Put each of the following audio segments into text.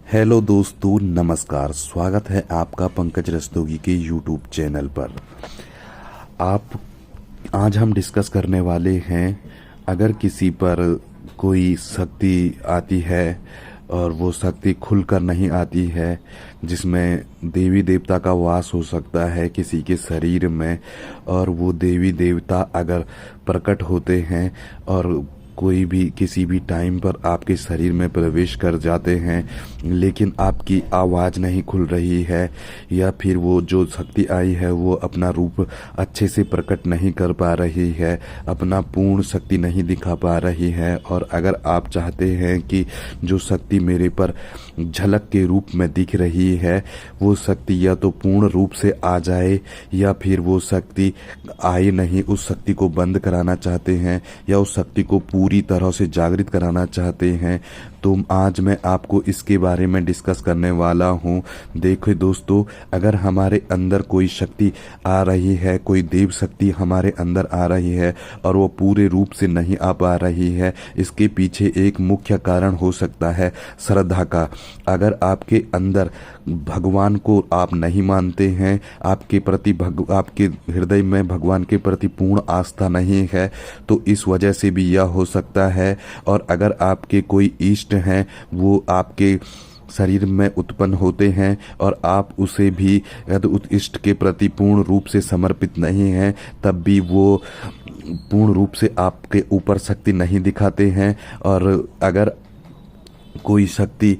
Hello दोस्तों, नमस्कार। स्वागत है आपका पंकज रस्तोगी के यूट्यूब चैनल पर। आप आज हम डिस्कस करने वाले हैं, अगर किसी पर कोई शक्ति आती है और वो शक्ति खुलकर नहीं आती है, जिसमें देवी देवता का वास हो सकता है किसी के शरीर में, और वो देवी देवता अगर प्रकट होते हैं और कोई भी किसी भी टाइम पर आपके शरीर में प्रवेश कर जाते हैं, लेकिन आपकी आवाज़ नहीं खुल रही है, या फिर वो जो शक्ति आई है वो अपना रूप अच्छे से प्रकट नहीं कर पा रही है, अपना पूर्ण शक्ति नहीं दिखा पा रही है, और अगर आप चाहते हैं कि जो शक्ति मेरे पर झलक के रूप में दिख रही है वो शक्ति या तो पूर्ण रूप से आ जाए, या फिर वो शक्ति आए नहीं, उस शक्ति को बंद कराना चाहते हैं या उस शक्ति को पूरी तरह से जागृत कराना चाहते हैं, तो आज मैं आपको इसके बारे में डिस्कस करने वाला हूँ। देखो दोस्तों, अगर हमारे अंदर कोई शक्ति आ रही है, कोई देव शक्ति हमारे अंदर आ रही है और वो पूरे रूप से नहीं आ पा रही है, इसके पीछे एक मुख्य कारण हो सकता है श्रद्धा का। अगर आपके अंदर भगवान को आप नहीं मानते हैं, आपके प्रति आपके हृदय में भगवान के प्रति पूर्ण आस्था नहीं है, तो इस वजह से भी यह हो सकता है। और अगर आपके कोई इष्ट हैं, वो आपके शरीर में उत्पन्न होते हैं और आप उसे भी यदि उस इष्ट के प्रति पूर्ण रूप से समर्पित नहीं हैं, तब भी वो पूर्ण रूप से आपके ऊपर शक्ति नहीं दिखाते हैं। और अगर कोई शक्ति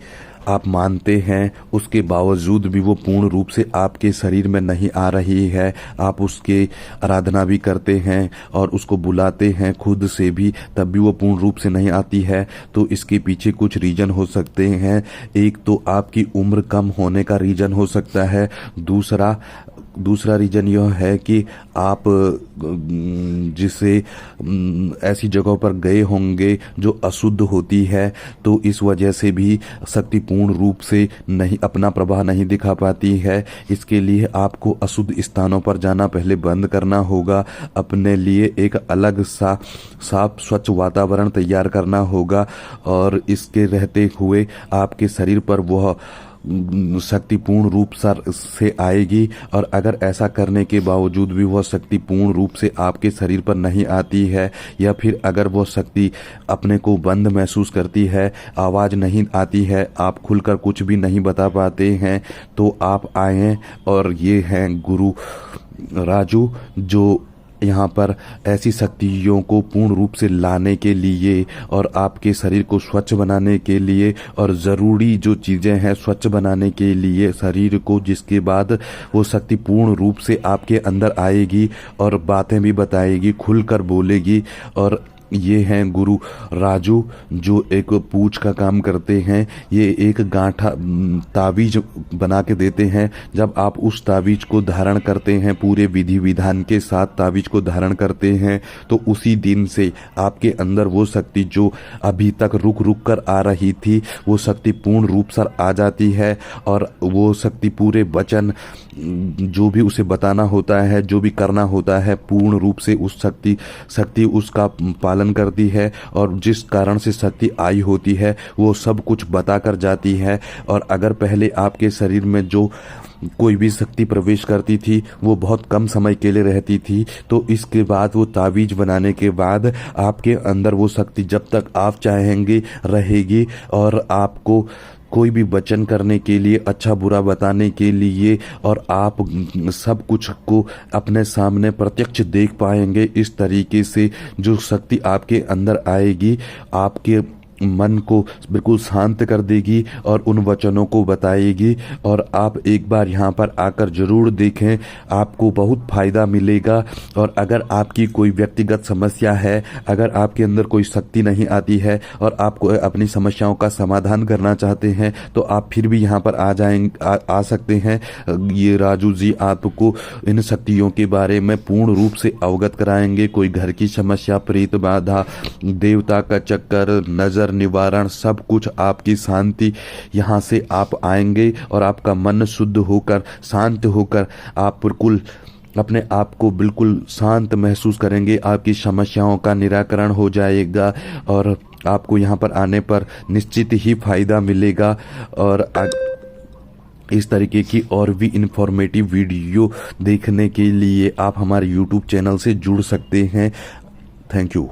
आप मानते हैं, उसके बावजूद भी वो पूर्ण रूप से आपके शरीर में नहीं आ रही है, आप उसके आराधना भी करते हैं और उसको बुलाते हैं खुद से भी, तब भी वो पूर्ण रूप से नहीं आती है, तो इसके पीछे कुछ रीजन हो सकते हैं। एक तो आपकी उम्र कम होने का रीजन हो सकता है। दूसरा रीजन यह है कि आप जिसे ऐसी जगहों पर गए होंगे जो अशुद्ध होती है, तो इस वजह से भी शक्ति पूर्ण रूप से नहीं अपना प्रभाव नहीं दिखा पाती है। इसके लिए आपको अशुद्ध स्थानों पर जाना पहले बंद करना होगा, अपने लिए एक अलग सा साफ स्वच्छ वातावरण तैयार करना होगा, और इसके रहते हुए आपके शरीर पर वह शक्ति पूर्ण रूप से आएगी। और अगर ऐसा करने के बावजूद भी वह शक्ति पूर्ण रूप से आपके शरीर पर नहीं आती है, या फिर अगर वह शक्ति अपने को बंद महसूस करती है, आवाज़ नहीं आती है, आप खुलकर कुछ भी नहीं बता पाते हैं, तो आप आएँ। और ये हैं गुरु राजू, जो यहाँ पर ऐसी शक्तियों को पूर्ण रूप से लाने के लिए और आपके शरीर को स्वच्छ बनाने के लिए, और ज़रूरी जो चीज़ें हैं स्वच्छ बनाने के लिए शरीर को, जिसके बाद वो शक्ति पूर्ण रूप से आपके अंदर आएगी और बातें भी बताएगी, खुलकर बोलेगी। और ये हैं गुरु राजू, जो एक पूछ का काम करते हैं। ये एक गांठा तावीज बना के देते हैं। जब आप उस तावीज को धारण करते हैं, पूरे विधि विधान के साथ तावीज को धारण करते हैं, तो उसी दिन से आपके अंदर वो शक्ति जो अभी तक रुक रुक कर आ रही थी, वो शक्ति पूर्ण रूप से आ जाती है। और वो शक्ति पूरे वचन जो भी उसे बताना होता है, जो भी करना होता है, पूर्ण रूप से उस शक्ति उसका पालन करती है, और जिस कारण से शक्ति आई होती है वो सब कुछ बता कर जाती है। और अगर पहले आपके शरीर में जो कोई भी शक्ति प्रवेश करती थी वो बहुत कम समय के लिए रहती थी, तो इसके बाद वो तावीज बनाने के बाद आपके अंदर वो शक्ति जब तक आप चाहेंगे रहेगी, और आपको कोई भी वचन करने के लिए, अच्छा बुरा बताने के लिए, और आप सब कुछ को अपने सामने प्रत्यक्ष देख पाएंगे। इस तरीके से जो शक्ति आपके अंदर आएगी, आपके मन को बिल्कुल शांत कर देगी और उन वचनों को बताएगी। और आप एक बार यहाँ पर आकर जरूर देखें, आपको बहुत फ़ायदा मिलेगा। और अगर आपकी कोई व्यक्तिगत समस्या है, अगर आपके अंदर कोई शक्ति नहीं आती है और आपको अपनी समस्याओं का समाधान करना चाहते हैं, तो आप फिर भी यहाँ पर आ सकते हैं। ये राजू जी आपको इन शक्तियों के बारे में पूर्ण रूप से अवगत कराएंगे। कोई घर की समस्या, प्रेत बाधा, देवता का चक्कर, नजर निवारण, सब कुछ आपकी शांति, यहाँ से आप आएंगे और आपका मन शुद्ध होकर, शांत होकर, आप बिल्कुल अपने आप को बिल्कुल शांत महसूस करेंगे, आपकी समस्याओं का निराकरण हो जाएगा और आपको यहाँ पर आने पर निश्चित ही फायदा मिलेगा। और इस तरीके की और भी इंफॉर्मेटिव वीडियो देखने के लिए आप हमारे YouTube चैनल से जुड़ सकते हैं। Thank you.